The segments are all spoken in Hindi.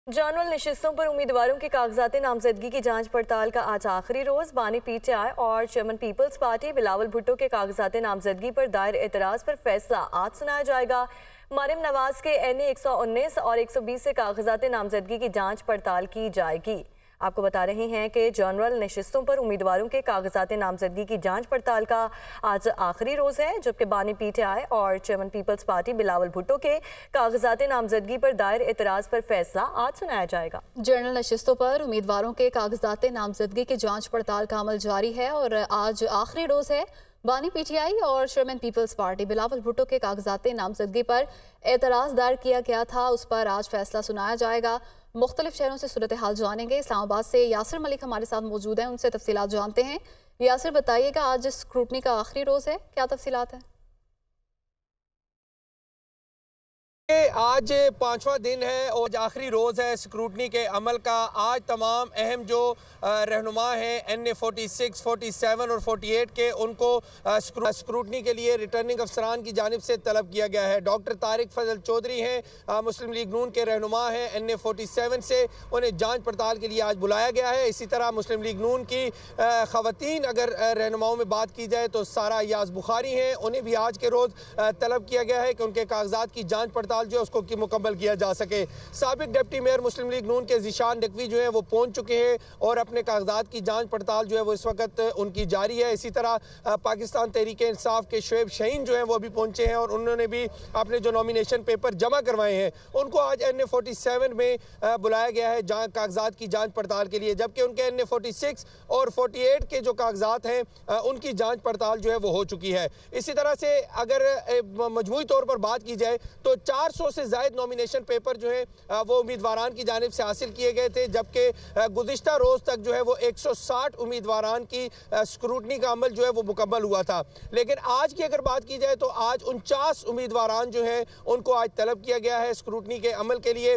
जनरल नशिस्तों पर उम्मीदवारों के कागजात नामजदगी की जांच पड़ताल का आज आखिरी रोज। बानी पीटीआई और चेयरमैन पीपल्स पार्टी बिलावल भुट्टो के कागजात नामजदगी पर दायर एतराज पर फैसला आज सुनाया जाएगा। मरियम नवाज के NA 119 और 120 से कागजात नामजदगी की जांच पड़ताल की जाएगी। आपको बता रहे हैं कि जनरल नशिस्तों पर उम्मीदवारों के कागजात नामजदगी की जांच पड़ताल का आज आखिरी रोज है, जबकि बानी पीटीआई और चेयरमैन पीपल्स पार्टी बिलावल भुट्टो के कागजात नामजदगी पर दायर एतराज पर फैसला आज सुनाया जाएगा। जनरल नशिस्तों पर उम्मीदवारों के कागजात नामजदगी की जांच पड़ताल का अमल जारी है और आज आखिरी रोज है। बानी पीटीआई और चेयरमैन पीपल्स पार्टी बिलावल भुट्टो के कागजात नामजदगी पर एतराज दायर किया गया था, उस पर आज फैसला सुनाया जाएगा। मुख्तलिफ शहरों से सूरत हाल जानेंगे। इस्लामाबाद से यासिर मलिक हमारे साथ मौजूद हैं, उनसे तफसीलात जानते हैं। यासिर, बताइएगा, आज स्क्रूटनी का आखिरी रोज है, क्या तफसीलात है? आज पांचवा दिन है और आखिरी रोज़ है स्क्रूटनी के अमल का। आज तमाम अहम जो रहनुमा हैं NA 46, 47 और 48 के, उनको स्क्रूटनी के लिए रिटर्निंग अफसरान की जानिब से तलब किया गया है। डॉक्टर तारिक फजल चौधरी हैं, मुस्लिम लीग नून के रहनुमा हैं NA 47 से, उन्हें जांच पड़ताल के लिए आज बुलाया गया है। इसी तरह मुस्लिम लीग नून की ख़वातीन अगर रहनुमाओं में बात की जाए तो सारा याज बुखारी हैं, उन्हें भी आज के रोज़ तलब किया गया है कि उनके कागजात की जाँच पड़ताल जो उसको मुकम्मल किया जा सके। साबिक डिप्टी मेयर मुस्लिम लीग नून के ज़ीशान नकवी जो है वो पहुंच चुके हैं और अपने कागजात की जांच पड़ताल जो है वो इस वक्त उनकी जारी है। इसी तरह पाकिस्तान तहरीक इंसाफ के शुएब शहीन जो है वो भी पहुंचे हैं और उन्होंने भी अपने जो नॉमिनेशन पेपर जमा करवाए हैं, उनको आज NA 47 में बुलाया गया है कागजात की जाँच पड़ताल के लिए, जबकि उनके NA 46 और 48 के जो कागजात हैं उनकी जाँच पड़ताल जो है वो हो चुकी है। इसी तरह से अगर मजमूई तौर पर बात की जाए तो 400 से ज़ायद नॉमिनेशन पेपर जो है वो उम्मीदवारान की जानिब से हासिल किए गए थे, जबकि गुज़िश्ता रोज़ तक जो है वो 160 उम्मीदवारान की स्क्रूटनी का अमल जो है वो मुकम्मल हुआ था। लेकिन आज की अगर बात की जाए तो आज 49 उम्मीदवारान जो हैं उनको आज तलब किया गया है स्क्रूटनी के अमल के लिए।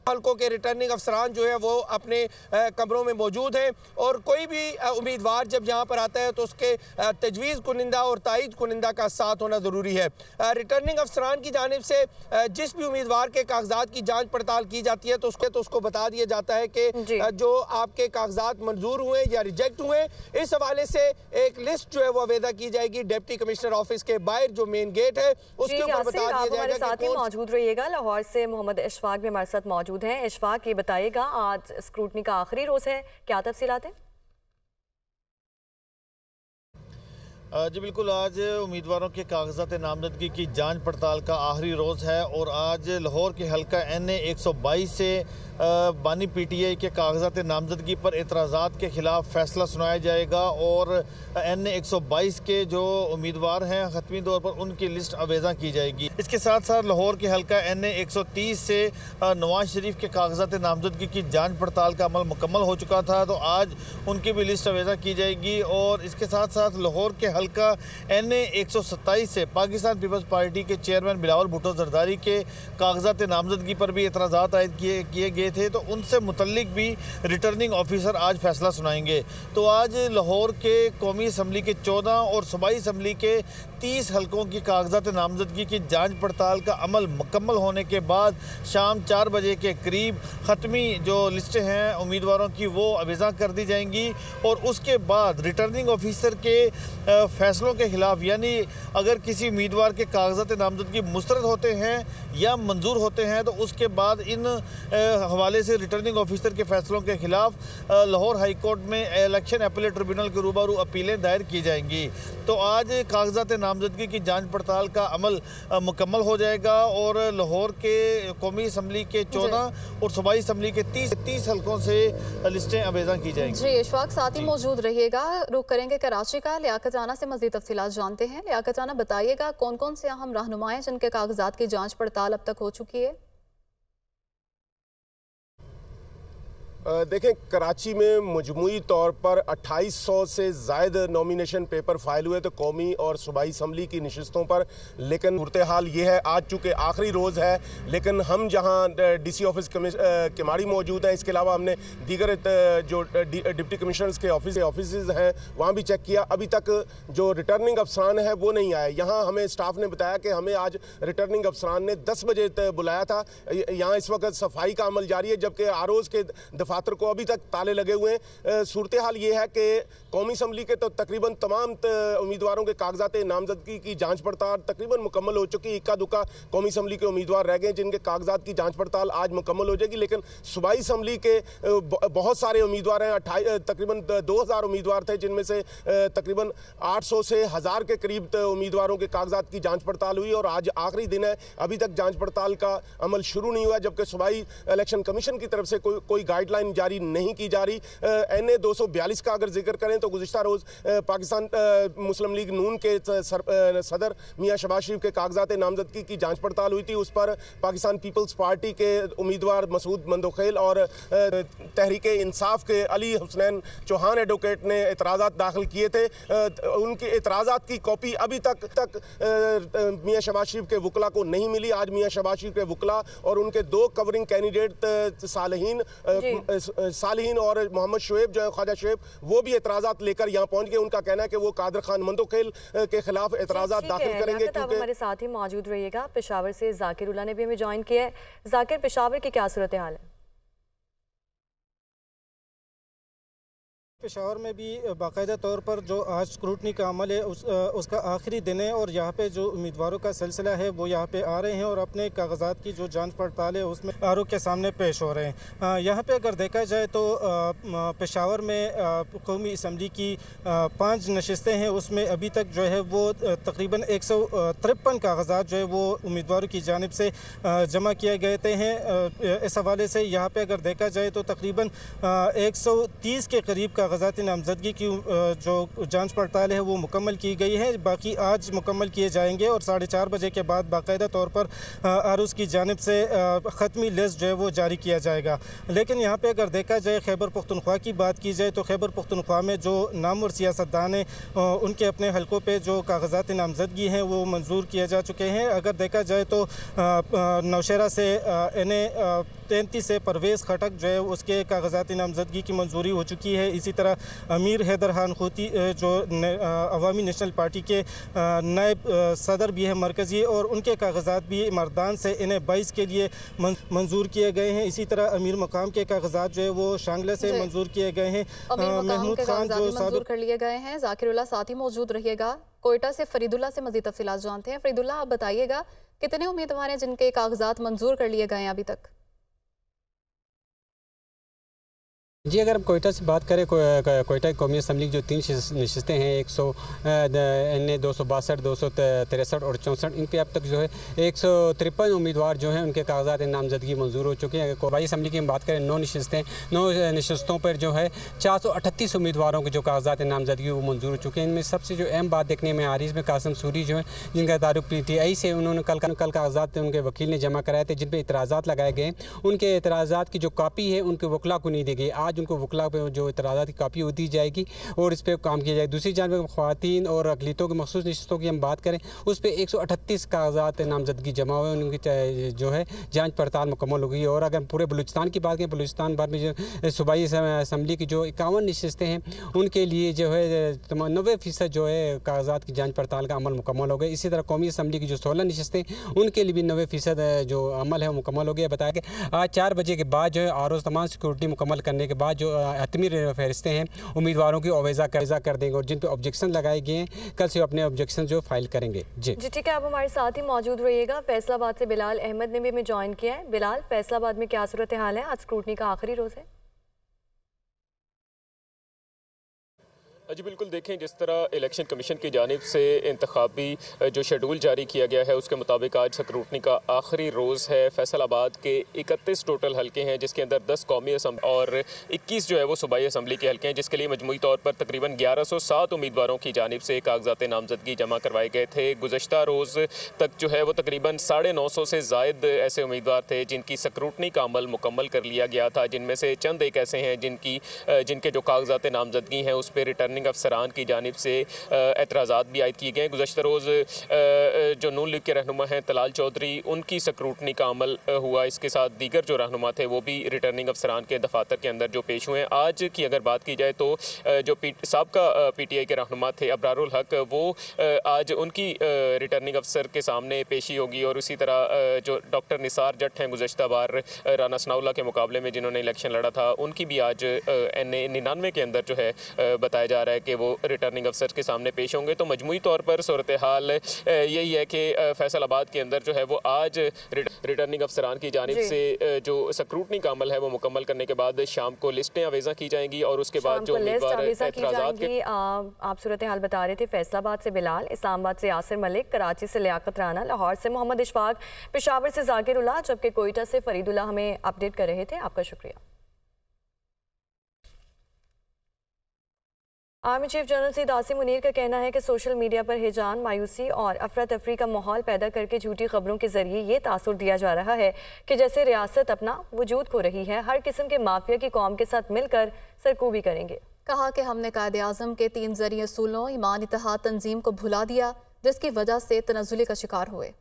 हल्कों के रिटर्निंग अफसरान जो है वो अपने कमरों में मौजूद हैं और कोई भी उम्मीदवार जब यहाँ पर आता है तो उसके तजवीज़ कुनिंदा और तायद कुनिंदा का साथ होना ज़रूरी है। रिटर्निंग अफसरान की जानिब से जिस भी उम्मीदवार के कागजात की जांच पड़ताल की जाती है तो उसको बता दिया जाता है कि जो आपके कागजात मंजूर हुए या रिजेक्ट हुए, इस हवाले से एक लिस्ट जो है वो अवेदा की जाएगी डिप्टी कमिश्नर ऑफिस के बाहर जो मेन गेट है उसके ऊपर बता दिया जाएगा। हमारे साथ ही मौजूद रहिएगा। लाहौर से मोहम्मद इशफाक भी हमारे साथ मौजूद हैं। इशफाक, ये बताइएगा, आज स्क्रूटनी का आखिरी रोज है, क्या तफसीलात है? जी बिल्कुल, आज उम्मीदवारों के कागजात नामजदगी की जांच पड़ताल का आखिरी रोज़ है और आज लाहौर के हल्का NA 122 से बानी पीटीआई के कागजात नामजदगी पर एतराज़ात के ख़िलाफ़ फ़ैसला सुनाया जाएगा और NA 122 के जो उम्मीदवार हैं ख़त्मी तौर पर उनकी लिस्ट अवेज़ा की जाएगी। इसके साथ साथ लाहौर के हल्का NA 130 से नवाज शरीफ के कागजात नामजदगी की जांच पड़ताल का अमल मुकम्मल हो चुका था, तो आज उनकी भी लिस्ट अवेज़ा की जाएगी। और इसके साथ साथ लाहौर के हल्का NA 127 से पाकिस्तान पीपल्स पार्टी के चेयरमैन बिलावल भुट्टो जरदारी के कागजात नामजदगी पर भी एतराज़ात आयद किए गए थे, तो उनसे मुतल्लिक भी रिटर्निंग ऑफिसर आज फैसला सुनाएंगे। तो आज लाहौर के कौमी असम्बली के 14 और सूबाई असम्बली के 30 हल्कों की कागजात नामजदगी की जांच पड़ताल का अमल मुकम्मल होने के बाद शाम 4 बजे के करीब ख़त्मी जो लिस्टें हैं उम्मीदवारों की वो अवेज़ा कर दी जाएंगी और उसके बाद रिटर्निंग ऑफिसर के फैसलों के ख़िलाफ़, यानी अगर किसी उम्मीदवार के कागजात नामजदगी मुस्तरद होते हैं या मंजूर होते हैं तो उसके बाद इन हवाले से रिटर्निंग ऑफिसर के फैसलों के ख़िलाफ़ लाहौर हाई कोर्ट में इलेक्शन अपीलेट ट्रिब्यूनल के रूबरू अपीलें दायर की जाएंगी। तो आज कागजात नामजदगी की जांच पड़ताल का अमल मुकम्मल हो जाएगा और लाहौर के कौमी असम्बली के 14 और सूबाई असम्बली के 30 हल्कों से लिस्टें अवेज़ा की जाएंगी। जी इशफाक, साथ ही मौजूद रहिएगा। रुख करेंगे कराची का। लियाकत राना से मज़ीद तफसीलात जानते हैं। लियाकत राना, बताइएगा, कौन कौन से अहम रहनुमा हैं जिनके कागजात की जाँच पड़ताल अब तक हो चुकी है? देखें, कराची में मजमूई तौर पर 2800 से ज़ायद नॉमिनेशन पेपर फाइल हुए थे कौमी और सूबाई असम्बली की नशिस्तों पर। लेकिन सूरत हाल ये है, आज चूँकि आखिरी रोज़ है, लेकिन हम जहाँ DC ऑफिस किमाड़ी मौजूद है, इसके अलावा हमने दीगर जो डिप्टी कमिश्नर्स के ऑफिस हैं वहाँ भी चेक किया। अभी तक जो रिटर्निंग अफसरान है वो नहीं आए। यहाँ हमें स्टाफ ने बताया कि हमें आज रिटर्निंग अफसरान ने 10 बजे बुलाया था। यहाँ इस वक्त सफाई का अमल जारी है, जबकि आरोज़ के दफातर को अभी तक ताले लगे हुए हैं। सूरत हाल ये है कि कौमी असम्बली के तो तकरीबन तमाम उम्मीदवारों के कागजात नामजदगी की जांच पड़ताल तकरीबन मुकम्मल हो चुकी है। इक्का दुक्का कौमी असम्बली के उम्मीदवार रह गए जिनके कागजात की जांच पड़ताल आज मुकम्मल हो जाएगी। लेकिन सूबाई असम्बली के बहुत सारे उम्मीदवार हैं, तकरीबन 2000 उम्मीदवार थे, जिनमें से तकरीबन 800 से 1000 के करीब उम्मीदवारों के कागजात की जाँच पड़ताल हुई और आज आखिरी दिन है। अभी तक जाँच पड़ताल का अमल शुरू नहीं हुआ, जबकि सूबाई इलेक्शन कमीशन की तरफ से कोई गाइडलाइन जारी नहीं की जा रही। NA 242 का अगर जिक्र करें तो गुज़िश्ता रोज़ पाकिस्तान मुस्लिम लीग नून के सदर मियां शहबाज शरीफ के कागजात नामजदगी की जांच पड़ताल हुई थी। उस पर पाकिस्तान पीपल्स पार्टी के उम्मीदवार मसूद मंदोखेल और तहरीक इंसाफ के अली हुसनैन चौहान एडवोकेट ने एतराज़ात दाखिल किए थे। उनके एतराज़ात की कॉपी अभी तक मियां शहबाज शरीफ के वकला को नहीं मिली। आज मियां शहबाज शरीफ के वकला और उनके 2 कवरिंग कैंडिडेट सालिहीन और मोहम्मद शुएब जो है ख्वाजा शुएब, वो भी एतराज़ात लेकर यहाँ पहुँच गए। उनका कहना है कि वो कादर खान मंदोखेल के खिलाफ एतराज़ात दाखिल करेंगे। आप हमारे साथ ही मौजूद रहिएगा। पेशावर से जाकिर उल्ला ने भी हमें ज्वाइन किया है। जाकिर, पेशावर की क्या सूरत हाल है? पेशावर में भी बाकायदा तौर पर जो आज स्क्रूटनी का अमल है उसका आखिरी दिन है और यहाँ पे जो उम्मीदवारों का सिलसिला है वो यहाँ पे आ रहे हैं और अपने कागजात की जो जांच पड़ताल है उसमें आरोप के सामने पेश हो रहे हैं। यहाँ पे अगर देखा जाए तो पेशावर में कौमी असम्बली की 5 नशिस्तें हैं, उसमें अभी तक जो है वो तकरीबन 153 कागजात जो है वो उम्मीदवारों की जानिब से जमा किए गए थे हैं। इस हवाले से यहाँ पर अगर देखा जाए तो तकरीबन 130 के करीब कागजात नामजदगी की जो जांच पड़ताल है वो मुकम्मल की गई है। बाकी आज मुकम्मल किए जाएंगे और 4:30 बजे के बाद बाकायदा तौर पर आरूस की जानिब से ख़त्मी लिस्ट जो है वो जारी किया जाएगा। लेकिन यहाँ पे अगर देखा जाए खैबर पख्तूनख्वा की बात की जाए तो खैबर पख्तूनख्वा में जो नामवर सियासतदान हैं उनके अपने हलकों पे जो कागजात नामजदगी हैं वो मंजूर किए जा चुके हैं। अगर देखा जाए तो नौशहरा से NA 33 से परवेज़ खटक जो है उसके कागजात नामजदगी की मंजूरी हो चुकी है। इसी तरह अमीर हैदर खान खूती जो अवामी नेशनल पार्टी के नायब सदर भी है मरकज़ी, और उनके कागजात भी मर्दान से NA 22 के लिए मंजूर किए गए हैं। इसी तरह अमीर मकाम के कागजात जो है वो शांगला से मंजूर किए गए हैं। महमूद खान जो मंजूर कर लिए गए हैं। जाकिर उल्ला साथ ही मौजूद रहिएगा। कोयटा से फरीदुल्ला से मज़ीद तफसीलात जानते हैं। फरीदुल्ला, आप बताइएगा कितने उम्मीदवार हैं जिनके कागजात मंजूर कर लिए गए हैं अभी तक? जी, अगर हम कोयटा से बात करें, कोयटा कौमी असम्बली की जो 3 नशिस्तें हैं, NA 262, 263 और 64, इन पे अब तक जो है 153 उम्मीदवार जो हैं उनके कागजात नामजदगी मंजूर हो चुके हैं। सूबाई असम्बली की हम बात करें 9 नशिस्तें, 9 नशिस्तों पर जो है 438 उम्मीदवारों के जो कागजात नामजदगी वो मंजूर हो चुके हैं। इनमें सबसे जो अहम बात देखने में आ रही है, इसमें कासिम सूरी जो है जिनका ताल्लुक PTI से, उन्होंने कल कागजात उनके वकील ने जमा कराए थे जिन पर एतराज़ात लगाए गए। उनके एतराज़ात की जो कापी है उनके वकला को नहीं दी गई। आज उनको वकला पे जो इतराज़ात की कापी दी जाएगी और इस पर काम किया जाएगा। दूसरी जानब ख़वातीन और अक़लियतों की मखसूस नशिस्तों की हम बात करें, उस पर 138 कागजात नामजदगी जमा हुए, उनकी जो है जांच पड़ताल मुकम्मल हो गई। और अगर पूरे बलूचिस्तान की बात करें, बलूचिस्तान भर में जो सूबाई असम्बली की जो 51 नशिस्तें हैं उनके लिए जो है 90% जो है कागजात की जाँच पड़ताल का अमल मुकम्मल हो गया। इसी तरह कौमी असम्बली की जो 16 नशिस्तें उनके लिए भी 90% जो अमल है मुकम्मल हो गया। बताया कि आज 4 बजे के बाद जो है आरोज़ तमाम सिक्योरिटी मुकम्मल करने के बाद जो हतमी फहरिस्तें हैं उम्मीदवारों की अवेज़ा कर देंगे और जिन पर ऑब्जेक्शन लगाए गए हैं कल से अपने ऑब्जेक्शन जो फाइल करेंगे। जी ठीक है, आप हमारे साथ ही मौजूद रहिएगा। फैसलाबाद से बिलाल अहमद ने भी हमें ज्वाइन किया है। बिलाल, फैसलाबाद में क्या सूरत हाल है? आज स्क्रूटनी का आखिरी रोज़ है। जी बिल्कुल, देखें जिस तरह इलेक्शन कमीशन की जानिब से इंतखाबी जो शेड्यूल जारी किया गया है उसके मुताबिक आज स्क्रूटनी का आखिरी रोज़ है। फैसलाबाद के 31 टोटल हल्के हैं जिसके अंदर 10 कौमी असम्बली और 21 जो है वो सूबाई असम्बली के हल्के हैं, जिसके लिए मजमूई तौर पर तकरीबन 1107 उम्मीदवारों की जानिब से कागजात नामजदगी जमा करवाए गए थे। गुज़श्ता रोज़ तक जो है वो तकरीबन 950 से ज़ायद ऐसे उम्मीदवार थे जिनकी स्क्रूटनी का अमल मुकम्मल कर लिया गया था, जिनमें से चंद एक ऐसे हैं जिनके जो कागजात नामजदगी हैं उस पर रिटर्निंग अफसरान की जानिब से एतराज़ात भी आयद किए गए। गुज़श्ता रोज़ जो नून लीग के रहनुमा हैं तलाल चौधरी, उनकी स्क्रूटनी का अमल हुआ। इसके साथ दीगर जो रहनुमा थे वो भी रिटर्निंग अफसरान के दफातर के अंदर जो पेश हुए हैं। आज की अगर बात की जाए तो जो साबका PTI के रहनुमा थे अबरारुल हक, वो आज उनकी रिटर्निंग अफसर के सामने पेशी होगी और उसी तरह जो डॉक्टर निसार जट हैं गुज़श्ता बार राना सनाउल्लाह के मुकाबले में जिन्होंने इलेक्शन लड़ा था, उनकी भी आज NA 99 के अंदर जो है बताया जा रहा है कि वो रिटर्निंग अफसर के सामने पेश होंगे। तो मजमूई तौर पर सूरत हाल यही है कि फैसलाबाद के अंदर जो है वो आज रिटर्निंग अफसरान की जानिब से जो स्क्रूटनी का अमल है वो मुकम्मल करने के बाद शाम को लिस्टें अवेज़ा की जाएंगी और उसके बाद जो उम्मीदवार एतराज़ात के आप सूरत हाल बता रहे थे। फैसलाबाद से बिलाल, इस्लामाबाद से यासिर मलिक, कराची से लियाकत राना, लाहौर से मोहम्मद इशफाक, पेशावर से जाकिर उल्लाह, जबकि कोयटा से फरीदुल्लाह हमें अपडेट कर रहे थे। आपका शुक्रिया। Army chief general Syed Asim Munir का कहना है कि सोशल मीडिया पर हिजान, मायूसी और अफरा तफरी का माहौल पैदा करके झूठी खबरों के जरिए ये तासुर दिया जा रहा है कि जैसे रियासत अपना वजूद खो रही है, हर किस्म के माफिया की कौम के साथ मिलकर सरकूबी करेंगे। कहा कि हमने कायदे आज़म के 3 ज़रिए असूलों ईमान, इत्तेहाद, तंजीम को भुला दिया, जिसकी वजह से तनज़्ज़ुली का शिकार हुए।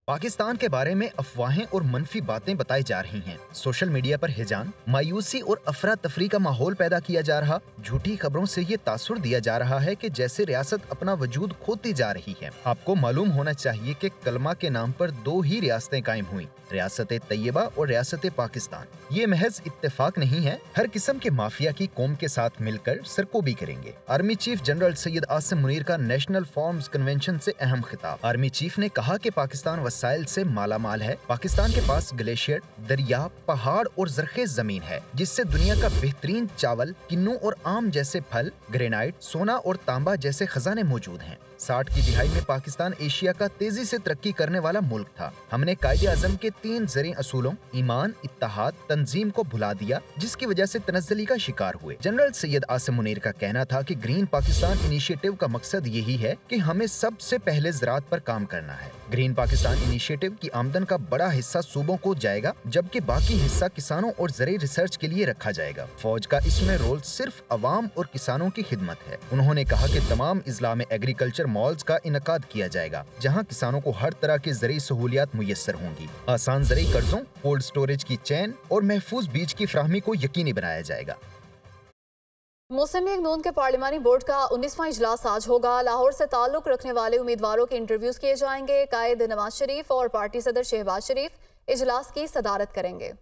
पाकिस्तान के बारे में अफवाहें और मनफी बातें बताई जा रही हैं। सोशल मीडिया पर हिजान, मायूसी और अफरा तफरी का माहौल पैदा किया जा रहा, झूठी खबरों से ये तासुर दिया जा रहा है कि जैसे रियासत अपना वजूद खोती जा रही है। आपको मालूम होना चाहिए कि कलमा के नाम पर 2 ही रियासतें कायम हुई, रियासत तैयबा और रियासत पाकिस्तान। ये महज इत्तेफाक नहीं है, हर किस्म के माफिया की कौम के साथ मिलकर सरकोबी करेंगे। Army chief general Syed Asim Munir का नेशनल फॉर्म्स कन्वेंशन से अहम खिताब। आर्मी चीफ ने कहा कि पाकिस्तान वसाइल से मालामाल है। पाकिस्तान के पास ग्लेशियर, दरिया, पहाड़ और ज़रख़ेज़ जमीन है, जिससे दुनिया का बेहतरीन चावल, किन्नू और आम जैसे फल, ग्रेनाइट, सोना और तांबा जैसे खजाने मौजूद हैं। 60 की दिहाई में पाकिस्तान एशिया का तेजी से तरक्की करने वाला मुल्क था। हमने कायदे आज़म के 3 ज़रिए असूलों ईमान, इत्तेहाद, तंजीम को भुला दिया, जिसकी वजह से तनज़्ज़ुली का शिकार हुए। जनरल सैयद आसिम मुनीर का कहना था कि ग्रीन पाकिस्तान इनिशिएटिव का मकसद यही है कि हमें सबसे पहले ज़राअत पर काम करना है। ग्रीन पाकिस्तान इनिशिएटिव की आमदन का बड़ा हिस्सा सूबों को जाएगा, जबकि बाकी हिस्सा किसानों और ज़रिए रिसर्च के लिए रखा जाएगा। फौज का इसमें रोल सिर्फ अवाम और किसानों की खिदमत है। उन्होंने कहा कि तमाम इज़्ला में एग्रीकल्चर मॉल्स का इनकाद किया जाएगा, जहां किसानों को हर तरह की ज़रिए सहूलियात मुयस्सर होंगी। आसान ज़रिए कर्जों, कोल्ड स्टोरेज की चैन और महफूज बीज की फ्राहमी को यकीनी बनाया जाएगा। मुस्लिम लीग नून के पार्लिमानी बोर्ड का 19वां इजलास आज होगा। लाहौर से ताल्लुक रखने वाले उम्मीदवारों के इंटरव्यूज किए जाएंगे। कायद नवाज शरीफ और पार्टी सदर शहबाज शरीफ इजलास की सदारत करेंगे।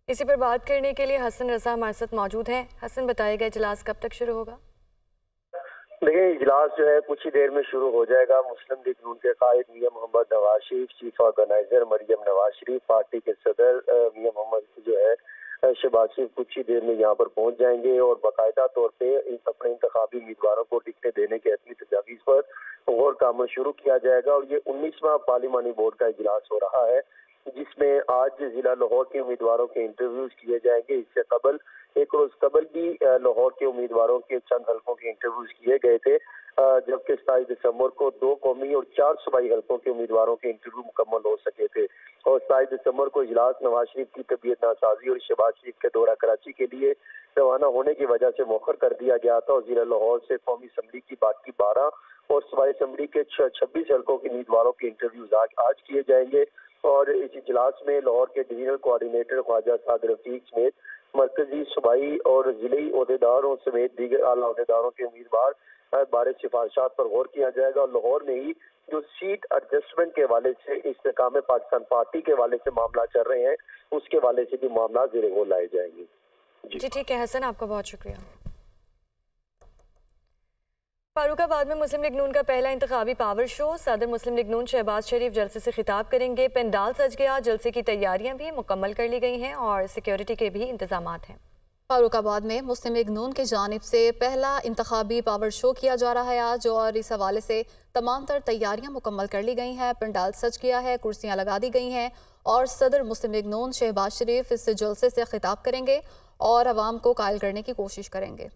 इसी पर बात करने के लिए हसन रजा हमारे साथ मौजूद हैं। हसन, बताइएगा इजलास कब तक शुरू होगा? देखिए, इजलास जो है कुछ ही देर में शुरू हो जाएगा। मुस्लिम लीग नून के कायद मियां Mohammad Nawaz Sharif, chief organiser Maryam Nawaz Sharif, party के सदर मियां मोहम्मद जो है शहबाज शरीफ कुछ ही देर में यहाँ पर पहुंच जाएंगे और बाकायदा तौर पे अपने इंतखाबी उम्मीदवारों को टिकटें देने के अपनी तजावीज़ पर गौर का अमल शुरू किया जाएगा। और ये 19वां पार्लिमानी बोर्ड का इजलास हो रहा है, जिसमें आज जिला लाहौर के उम्मीदवारों के इंटरव्यूज किए जाएंगे। इससे कबल एक रोज कबल भी लाहौर के उम्मीदवारों के चंद हल्कों के इंटरव्यूज किए गए थे, जबकि 27 दिसंबर को 2 कौमी और 4 सूबाई हल्कों के उम्मीदवारों के इंटरव्यू मुकम्मल हो सके थे। और 27 दिसंबर को इजलास नवाज शरीफ की तबीयत नासाजी और शहबाज शरीफ के दौरा कराची के लिए रवाना होने की वजह से मौखर कर दिया गया था। और जिला लाहौर से कौमी असम्बली की बाकी 12 और सूबाई असम्बली के 26 हल्कों के उम्मीदवारों के इंटरव्यूज आज किए जाएंगे। और इस इजलास में लाहौर के डिवीजनल कोऑर्डिनेटर ख्वाजा साद रफीक समेत मरकजी, सूबाई और जिले ओहदेदारों समेत दीगर आला ओहदेदारों के उम्मीदवार बारे सिफारिशात पर गौर किया जाएगा। और लाहौर में ही जो सीट एडजस्टमेंट के हवाले से इस्तेकाम में पाकिस्तान पार्टी के हवाले से मामला चल रहे हैं, उसके हवाले से भी मामला ज़ेरे गौर लाए जाएंगे। जी ठीक है हसन, आपका बहुत शुक्रिया। फारूकाबाद में मुस्लिम लीग नून का पहला इंतखाबी पावर शो। सदर मुस्लिम लीग नून शहबाज शरीफ जलसे से खिताब करेंगे। पेंडाल सज गया, जलसे की तैयारियां भी मुकम्मल कर ली गई हैं और सिक्योरिटी के भी इंतजामात हैं। फारुखाबाद में मुस्लिम लीग नून की जानिब से पहला इंतखाबी पावर शो किया जा रहा है आज, और इस हवाले से तमाम तर तैयारियां मुकम्मल कर ली गई हैं। पंडाल सज किया है, कुर्सियां लगा दी गई हैं और सदर मुस्लिम लीग नून शहबाज शरीफ इस जलसे से खिताब करेंगे और अवाम को कायल करने की कोशिश करेंगे।